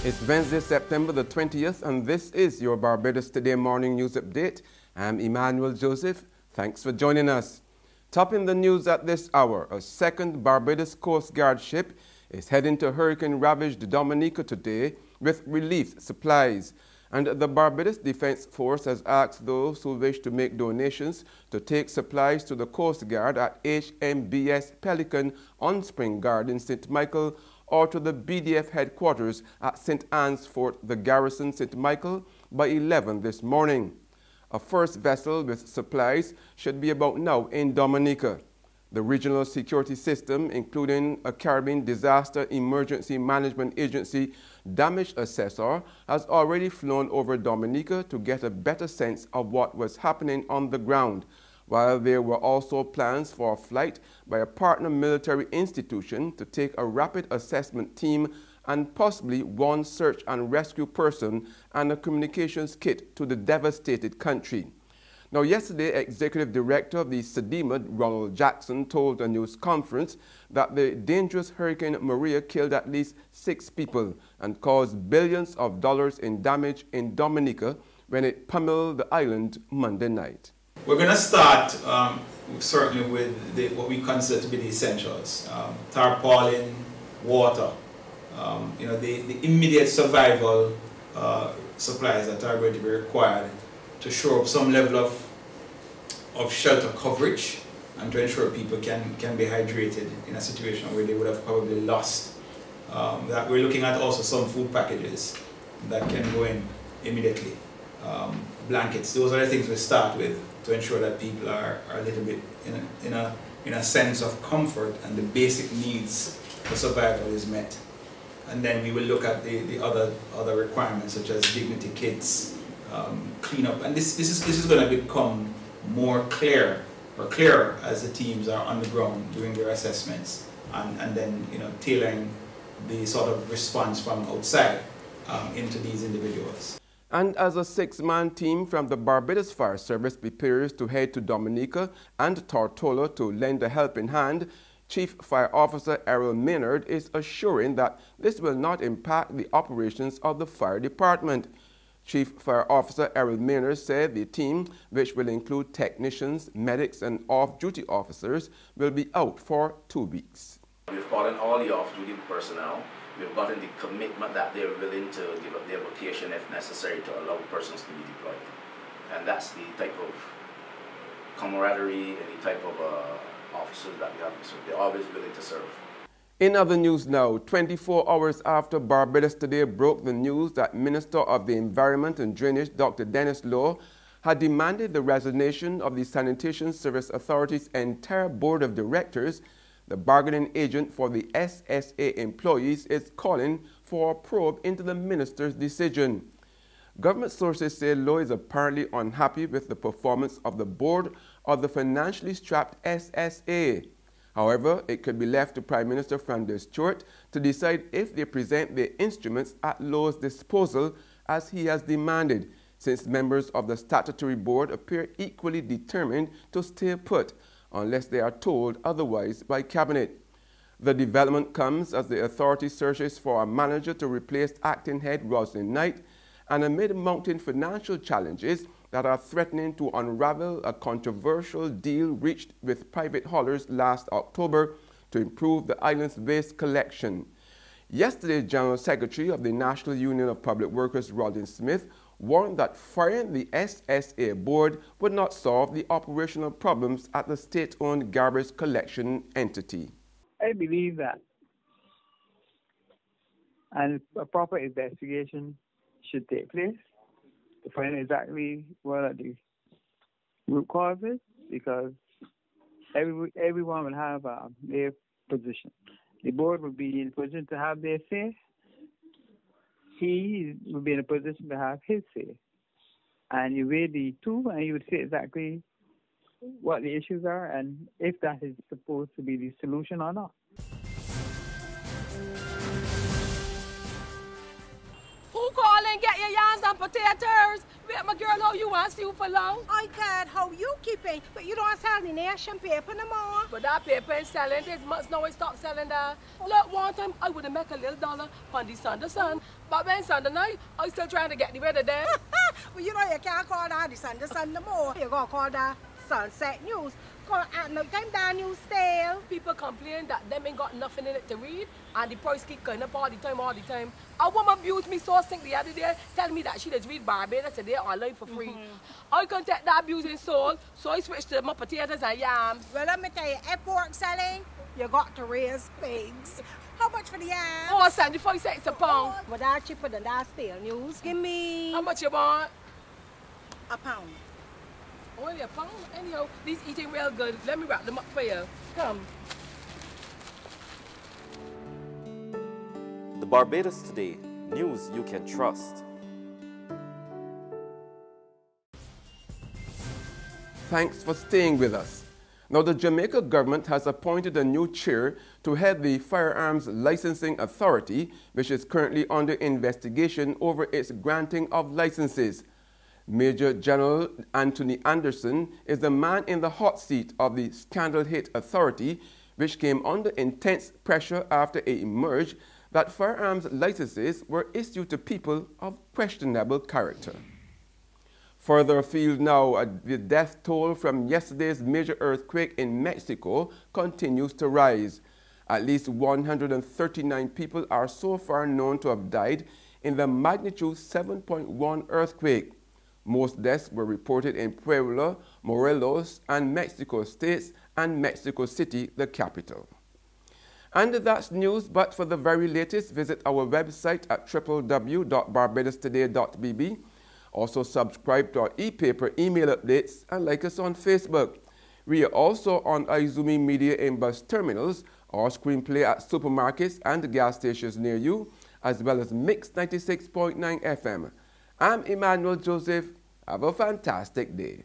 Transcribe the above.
It's Wednesday, September the 20th, and this is your Barbados Today morning news update. I'm Emmanuel Joseph. Thanks for joining us. Topping the news at this hour, a second Barbados Coast Guard ship is heading to hurricane-ravaged Dominica today with relief supplies. And the Barbados Defense Force has asked those who wish to make donations to take supplies to the Coast Guard at HMBS Pelican on Spring Garden, St. Michael, or to the BDF headquarters at St. Anne's Fort, the Garrison, St. Michael, by 11 this morning. A first vessel with supplies should be about now in Dominica. The regional security system, including a Caribbean Disaster Emergency Management Agency damage assessor, has already flown over Dominica to get a better sense of what was happening on the ground, while there were also plans for a flight by a partner military institution to take a rapid assessment team and possibly one search and rescue person and a communications kit to the devastated country. Now, yesterday, Executive Director of the SEDEMA, Ronald Jackson, told a news conference that the dangerous Hurricane Maria killed at least 6 people and caused billions of dollars in damage in Dominica when it pummeled the island Monday night. We're going to start certainly with what we consider to be the essentials: tarpaulin, water, the immediate survival supplies that are going to be required to show up some level of shelter coverage and to ensure people can be hydrated in a situation where they would have probably lost. That we're looking at also some food packages that can go in immediately. Blankets, those are the things we start with to ensure that people are a little bit in a sense of comfort and the basic needs for survival is met. And then we will look at the other requirements such as dignity kits, cleanup, and this is going to become more clearer as the teams are on the ground doing their assessments and then tailoring the sort of response from outside into these individuals. And as a 6-man team from the Barbados Fire Service prepares to head to Dominica and Tortola to lend a helping hand, Chief Fire Officer Errol Maynard is assuring that this will not impact the operations of the fire department. Chief Fire Officer Errol Maynard said the team, which will include technicians, medics and off-duty officers, will be out for 2 weeks. We've called in all the off-duty personnel. We've gotten the commitment that they're willing to give up their location if necessary to allow persons to be deployed. And that's the type of camaraderie and the type of officers that we have. So they're always willing to serve. In other news now, 24 hours after Barbados Today broke the news that Minister of the Environment and Drainage, Dr. Denis Lowe, had demanded the resignation of the Sanitation Service Authority's entire board of directors, the bargaining agent for the SSA employees is calling for a probe into the minister's decision. Government sources say Lowe is apparently unhappy with the performance of the board of the financially strapped SSA. However, it could be left to Prime Minister Francis Stewart to decide if they present their instruments at Lowe's disposal as he has demanded, since members of the statutory board appear equally determined to stay put unless they are told otherwise by Cabinet. The development comes as the authority searches for a manager to replace acting head Roslyn Knight and amid mounting financial challenges that are threatening to unravel a controversial deal reached with private haulers last October to improve the island's waste collection. Yesterday, General Secretary of the National Union of Public Workers, Rodin Smith, warned that firing the SSA board would not solve the operational problems at the state-owned garbage collection entity. I believe that a proper investigation should take place to find exactly what are the root causes, because everyone will have their position. The board will be in a position to have their say. He will be in a position to have his say. And you weigh the two and you would say exactly what the issues are and if that is supposed to be the solution or not. Who call and get your yarns and potatoes. Wait, my girl, how you want to see you for long? I got how you keeping, but you don't sell the nation paper no more. But that paper ain't selling. This month now I stop selling that. Look, one time I would have made a little dollar on the Sunday sun. But when Sunday night, I still trying to get the weather there. Well, you know you can't call that the Sunday sun no more. You gotta call that Sunset News. Cause at night time that news stale. People complain that them ain't got nothing in it to read and the price keep going up all the time. A woman abused me so sick the other day, telling me that she does read Barbados today online for free. I couldn't take that abusing soul, so I switched to my potatoes and yams. Well, let me tell you, if pork selling, you got to raise pigs. How much for the yams? Oh, 75 cents a pound. Well, that's cheaper than that stale news. Give me... How much you want? a pound. Only a pound? Anyhow, these eating real good. Let me wrap them up for you. Come. The Barbados Today, news you can trust. Thanks for staying with us. Now, the Jamaica government has appointed a new chair to head the Firearms Licensing Authority, which is currently under investigation over its granting of licenses. Major General Anthony Anderson is the man in the hot seat of the scandal-hit authority, which came under intense pressure after it emerged that firearms licenses were issued to people of questionable character. Further afield now, the death toll from yesterday's major earthquake in Mexico continues to rise. At least 139 people are so far known to have died in the magnitude 7.1 earthquake. Most deaths were reported in Puebla, Morelos, and Mexico states and Mexico City, the capital. And that's news, but for the very latest, visit our website at www.barbadostoday.bb. Also subscribe to our e-paper email updates and like us on Facebook. We are also on Izumi Media in bus terminals or screenplay at supermarkets and gas stations near you, as well as Mix 96.9 FM. I'm Emmanuel Joseph. Have a fantastic day.